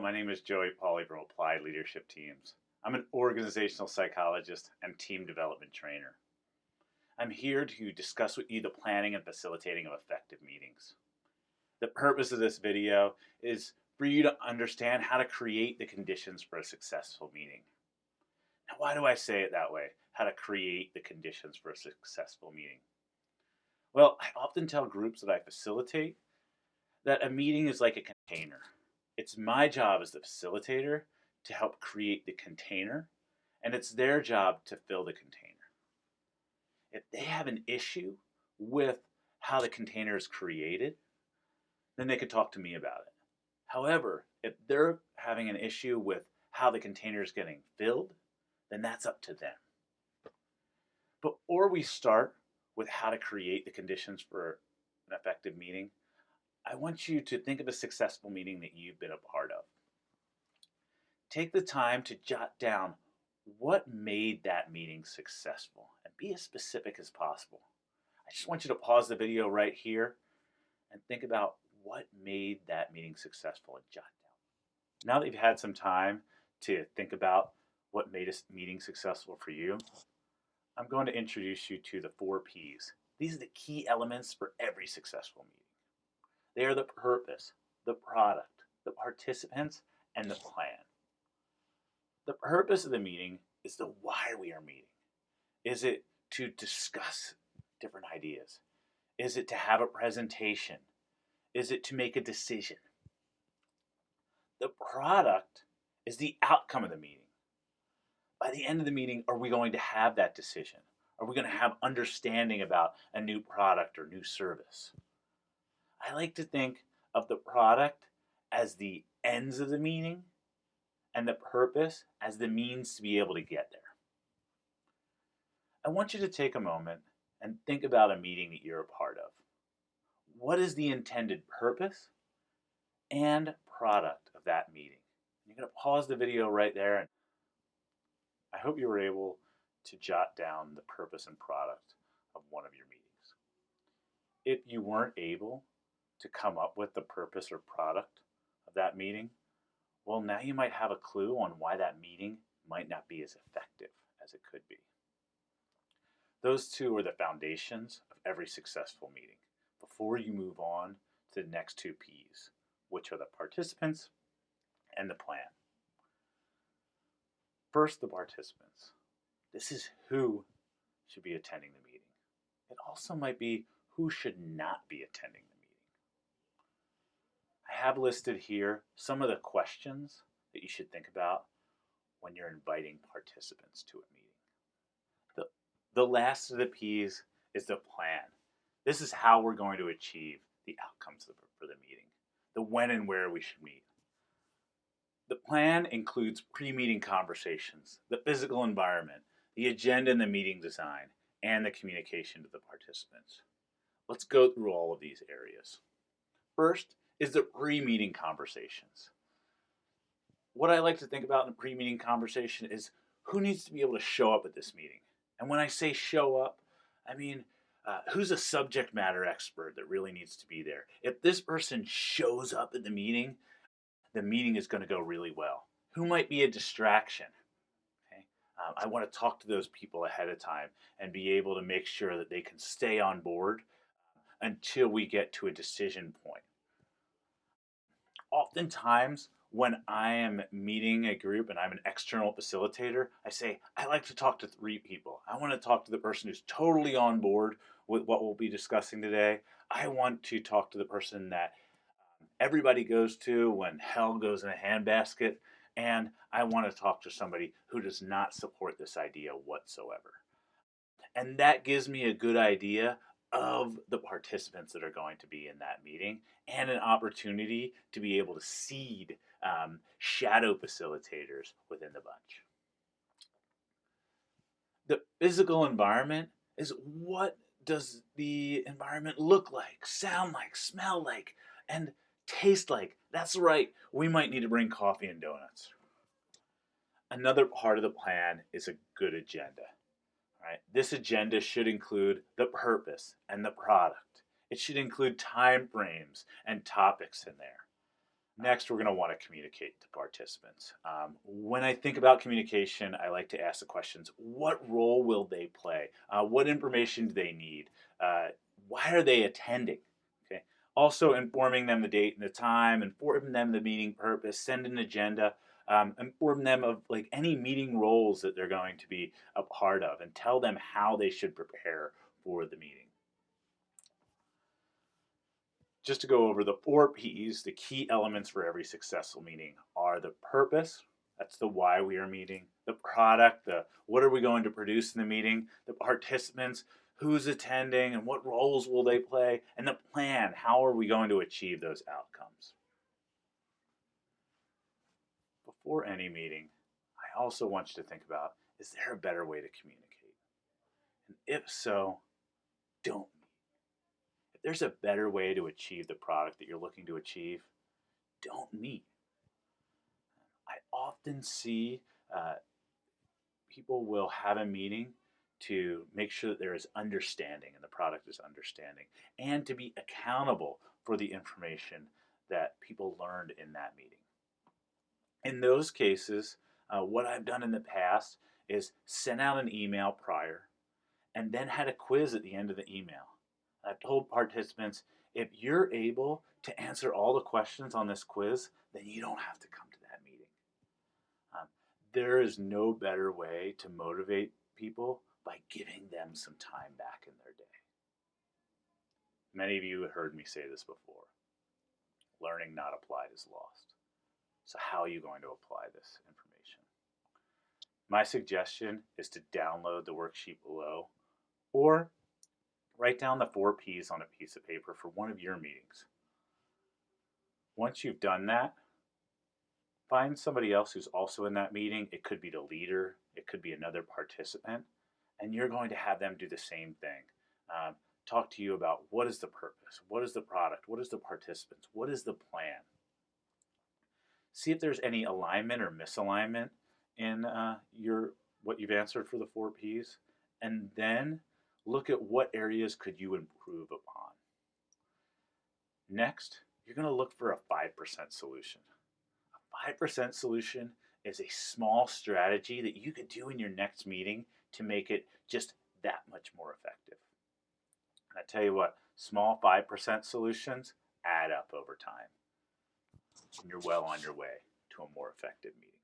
Hello, my name is Joey Pauly from Applied Leadership Teams. I'm an organizational psychologist and team development trainer. I'm here to discuss with you the planning and facilitating of effective meetings. The purpose of this video is for you to understand how to create the conditions for a successful meeting. Now, why do I say it that way? How to create the conditions for a successful meeting? Well, I often tell groups that I facilitate that a meeting is like a container. It's my job as the facilitator to help create the container, and it's their job to fill the container. If they have an issue with how the container is created, then they could talk to me about it. However, if they're having an issue with how the container is getting filled, then that's up to them. Before we start with how to create the conditions for an effective meeting, I want you to think of a successful meeting that you've been a part of. Take the time to jot down what made that meeting successful and be as specific as possible. I just want you to pause the video right here and think about what made that meeting successful and jot down. Now that you've had some time to think about what made a meeting successful for you, I'm going to introduce you to the 4 Ps. These are the key elements for every successful meeting. They are the purpose, the product, the participants, and the plan. The purpose of the meeting is the why we are meeting. Is it to discuss different ideas? Is it to have a presentation? Is it to make a decision? The product is the outcome of the meeting. By the end of the meeting, are we going to have that decision? Are we going to have understanding about a new product or new service? I like to think of the product as the ends of the meeting and the purpose as the means to be able to get there. I want you to take a moment and think about a meeting that you're a part of. What is the intended purpose and product of that meeting? You're going to pause the video right there, and I hope you were able to jot down the purpose and product of one of your meetings. If you weren't able to come up with the purpose or product of that meeting, well, now you might have a clue on why that meeting might not be as effective as it could be. Those 2 are the foundations of every successful meeting before you move on to the next 2 Ps, which are the participants and the plan. First, the participants. This is who should be attending the meeting. It also might be who should not be attending the meeting. I have listed here some of the questions that you should think about when you're inviting participants to a meeting. The last of the P's is the plan. This is how we're going to achieve the outcomes for the meeting, the when and where we should meet. The plan includes pre-meeting conversations, the physical environment, the agenda and the meeting design, and the communication to the participants. Let's go through all of these areas. First is the pre-meeting conversations. What I like to think about in a pre-meeting conversation is who needs to be able to show up at this meeting. And when I say show up, I mean who's a subject matter expert that really needs to be there. If this person shows up at the meeting is going to go really well. Who might be a distraction? Okay? I want to talk to those people ahead of time and be able to make sure that they can stay on board until we get to a decision point. Oftentimes, when I am meeting a group and I'm an external facilitator, I say, I like to talk to 3 people. I want to talk to the person who's totally on board with what we'll be discussing today. I want to talk to the person that everybody goes to when hell goes in a handbasket. And I want to talk to somebody who does not support this idea whatsoever. And that gives me a good idea of the participants that are going to be in that meeting and an opportunity to be able to seed shadow facilitators within the bunch. The physical environment is what does the environment look like, sound like, smell like, and taste like. That's right, we might need to bring coffee and donuts. Another part of the plan is a good agenda. Right? This agenda should include the purpose and the product. It should include time frames and topics in there. Next, we're going to want to communicate to participants. When I think about communication, I like to ask the questions, what role will they play? What information do they need? Why are they attending? Okay. Also, informing them the date and the time, informing them the meeting purpose, send an agenda, inform them of like any meeting roles that they're going to be a part of, and tell them how they should prepare for the meeting. Just to go over the 4 P's, the key elements for every successful meeting are the purpose, that's the why we are meeting, the product, the what are we going to produce in the meeting, the participants, who's attending and what roles will they play, and the plan, how are we going to achieve those outcomes. Before any meeting, I also want you to think about, is there a better way to communicate? And if so, don't. If there's a better way to achieve the product that you're looking to achieve, don't meet. I often see people will have a meeting to make sure that there is understanding and the product is understanding, and to be accountable for the information that people learned in that meeting. In those cases, what I've done in the past is sent out an email prior and then had a quiz at the end of the email. I've told participants, if you're able to answer all the questions on this quiz, then you don't have to come to that meeting. There is no better way to motivate people by giving them some time back in their day. Many of you have heard me say this before. Learning not applied is lost. So how are you going to apply this information? My suggestion is to download the worksheet below, or write down the 4 P's on a piece of paper for one of your meetings. Once you've done that, find somebody else who's also in that meeting. It could be the leader, it could be another participant, and you're going to have them do the same thing. Talk to you about what is the purpose, what is the product, what is the participants, what is the plan. See if there's any alignment or misalignment in what you've answered for the 4 P's, and then look at what areas could you improve upon. Next, you're going to look for a 5% solution. A 5% solution is a small strategy that you could do in your next meeting to make it just that much more effective. And I tell you what, small 5% solutions add up over time. And you're well on your way to a more effective meeting.